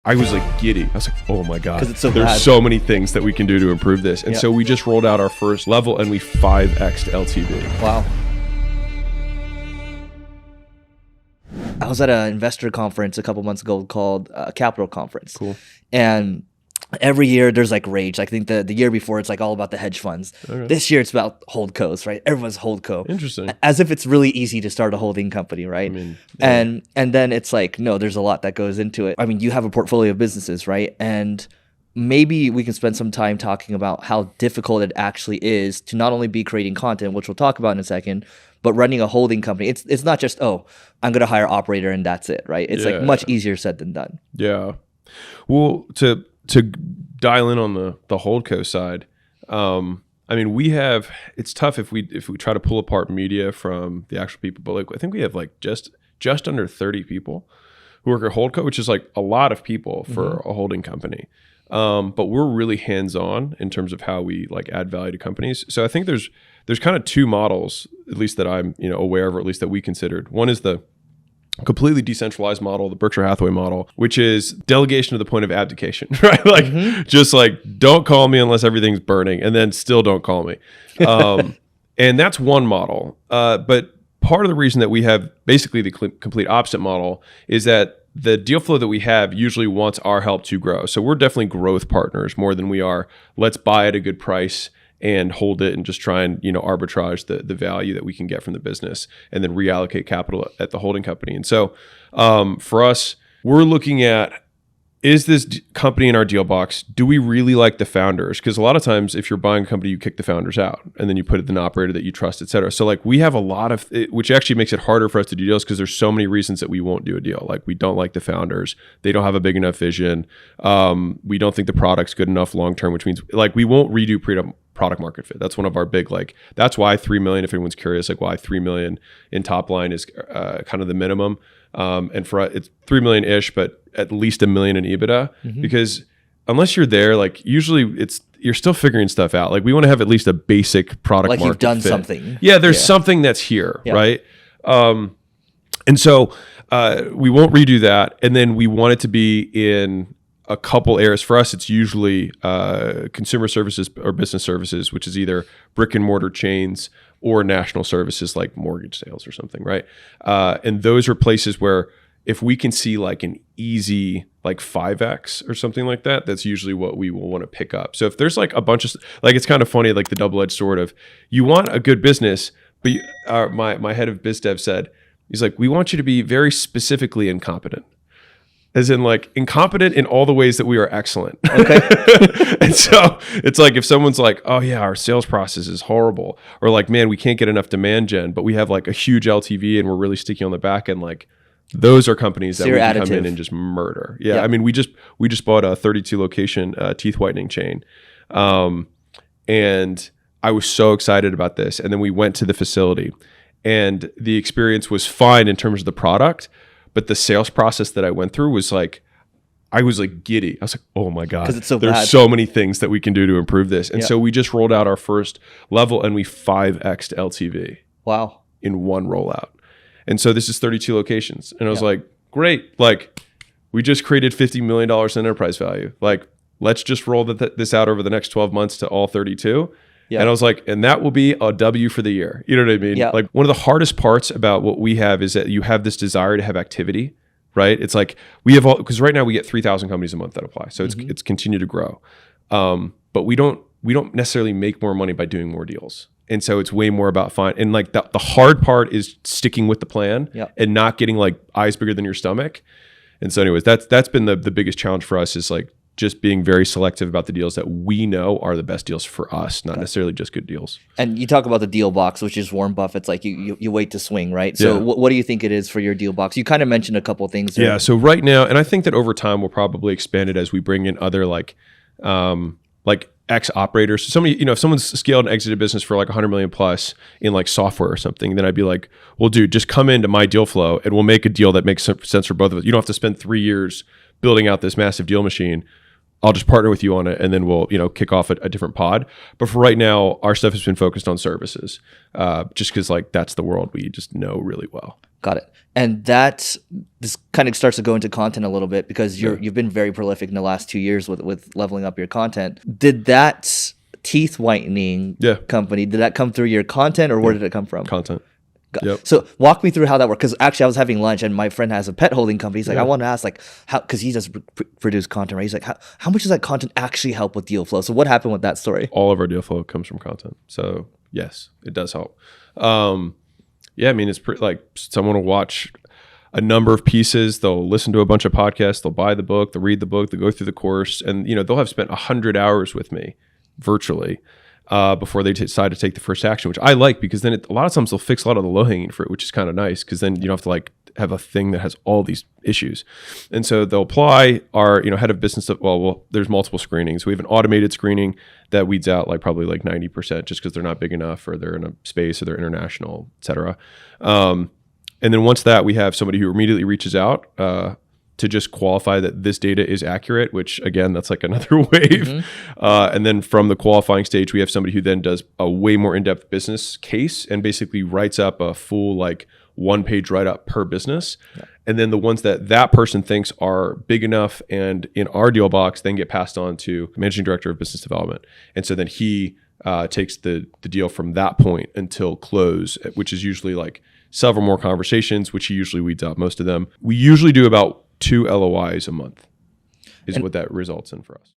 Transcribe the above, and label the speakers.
Speaker 1: I was like giddy. I was like, oh my God,
Speaker 2: it's so
Speaker 1: there's
Speaker 2: bad.
Speaker 1: so many things that we can do to improve this. And so we just rolled out our first level and we 5x'd LTV.
Speaker 2: Wow. I was at an investor conference a couple months ago called Capital Conference.
Speaker 1: Cool.
Speaker 2: And every year there's like rage. I think the year before it's like all about the hedge funds.
Speaker 1: Okay.
Speaker 2: This year it's about holdcos, right? Everyone's holdco.
Speaker 1: Interesting.
Speaker 2: As if it's really easy to start a holding company, right?
Speaker 1: I mean, yeah.
Speaker 2: And then it's like, no, there's a lot that goes into it. I mean, you have a portfolio of businesses, right? And maybe we can spend some time talking about how difficult it actually is to not only be creating content, which we'll talk about in a second, but running a holding company. It's not just, oh, I'm going to hire an operator and that's it, right? It's like much easier said than done.
Speaker 1: Yeah. Well, to dial in on the holdco side, I mean, it's tough if we try to pull apart media from the actual people, but like I think we have like just under 30 people who work at holdco, which is like a lot of people for a holding company. But we're really hands-on in terms of how we like add value to companies. So I think there's kind of two models, at least that I'm aware of, or at least that we considered. One is the completely decentralized model, the Berkshire Hathaway model, which is delegation to the point of abdication, right? Like just like, don't call me unless everything's burning, and then still don't call me. And that's one model. But part of the reason that we have basically the complete opposite model is that the deal flow that we have usually wants our help to grow. So we're definitely growth partners more than we are, let's buy at a good price and hold it and just try and arbitrage the value that we can get from the business and then reallocate capital at the holding company. And so for us, we're looking at, is this company in our deal box, do we really like the founders? Because a lot of times if you're buying a company, you kick the founders out and then you put it in an operator that you trust, et cetera. So like we have a lot of, which actually makes it harder for us to do deals because there's so many reasons that we won't do a deal. Like we don't like the founders. They don't have a big enough vision. We don't think the product's good enough long-term, which means like we won't redo product market fit. That's one of our big, like, that's why 3 million, if anyone's curious, like why 3 million in top line is kind of the minimum. And for it's 3 million ish, but at least $1 million in EBITDA, because unless you're there, like usually you're still figuring stuff out. Like we want to have at least a basic product
Speaker 2: like
Speaker 1: market
Speaker 2: you've done
Speaker 1: fit.
Speaker 2: something.
Speaker 1: Yeah, there's something that's here, right? And so we won't redo that. And then we want it to be in a couple areas. For us, it's usually consumer services or business services, which is either brick and mortar chains or national services like mortgage sales or something, right? And those are places where if we can see like an easy like 5x or something like that, that's usually what we will want to pick up. So if there's like a bunch of, like it's kind of funny, like the double-edged sword of you want a good business, but my head of biz dev said, he's like, we want you to be very specifically incompetent. As in like incompetent in all the ways that we are excellent. Okay. And so it's like if someone's like, oh yeah, our sales process is horrible. Or like, man, we can't get enough demand gen, but we have like a huge LTV and we're really sticky on the back end. Like those are companies that we can come in and just murder. Yeah. Yep. I mean, we just bought a 32 location teeth whitening chain. And I was so excited about this. And then we went to the facility and the experience was fine in terms of the product. But the sales process that I went through was like, I was like giddy. I was like, oh my God,
Speaker 2: it's so
Speaker 1: there's
Speaker 2: bad.
Speaker 1: so many things that we can do to improve this. And so we just rolled out our first level and we 5x'd LTV.
Speaker 2: Wow.
Speaker 1: In one rollout. And so this is 32 locations. And I was like, great. Like we just created $50 million in enterprise value. Like, let's just roll this out over the next 12 months to all 32. Yeah. And I was like, and that will be a W for the year. You know what I mean? Yeah. Like one of the hardest parts about what we have is that you have this desire to have activity, right? It's like we have because right now we get 3,000 companies a month that apply. So it's continued to grow. But we don't necessarily make more money by doing more deals. And so it's way more about and like the hard part is sticking with the plan and not getting like eyes bigger than your stomach. And so anyways, that's been the biggest challenge for us is like just being very selective about the deals that we know are the best deals for us, not necessarily just good deals.
Speaker 2: And you talk about the deal box, which is Warren Buffett's like you wait to swing, right? So what do you think it is for your deal box? You kind of mentioned a couple of things there.
Speaker 1: Yeah, so right now, and I think that over time we'll probably expand it as we bring in other like ex-operators. So somebody, if someone's scaled and exited business for like 100 million plus in like software or something, then I'd be like, well, dude, just come into my deal flow and we'll make a deal that makes sense for both of us. You don't have to spend 3 years building out this massive deal machine. I'll just partner with you on it, and then we'll, kick off a different pod. But for right now, our stuff has been focused on services, just because like that's the world we just know really well.
Speaker 2: Got it. And this kind of starts to go into content a little bit, because you've been very prolific in the last 2 years with leveling up your content. Did that teeth whitening company, did that come through your content, or where did it come from?
Speaker 1: Content. Yep.
Speaker 2: So walk me through how that works. Because actually, I was having lunch, and my friend has a pet holding company. He's like, I want to ask, like, how, because he does produce content, right? He's like, how much does that content actually help with deal flow? So what happened with that story?
Speaker 1: All of our deal flow comes from content. So yes, it does help. I mean, it's pretty, like, someone will watch a number of pieces. They'll listen to a bunch of podcasts. They'll buy the book. They'll read the book. They'll go through the course, and they'll have spent 100 hours with me virtually. Before they decide to take the first action, which I like, because then a lot of times they'll fix a lot of the low-hanging fruit, which is kind of nice, because then you don't have to like have a thing that has all these issues. And so they'll apply. Our head of business, well, there's multiple screenings. We have an automated screening that weeds out like probably like 90%, just because they're not big enough, or they're in a space, or they're international, et cetera. And then once that, we have somebody who immediately reaches out to just qualify that this data is accurate, which again, that's like another wave. And then from the qualifying stage, we have somebody who then does a way more in-depth business case and basically writes up a full like 1-page write-up per business. And then the ones that person thinks are big enough and in our deal box then get passed on to managing director of business development. And so then he takes the deal from that point until close, which is usually like several more conversations, which he usually weeds out most of them. We usually do about 2 LOIs a month is what that results in for us.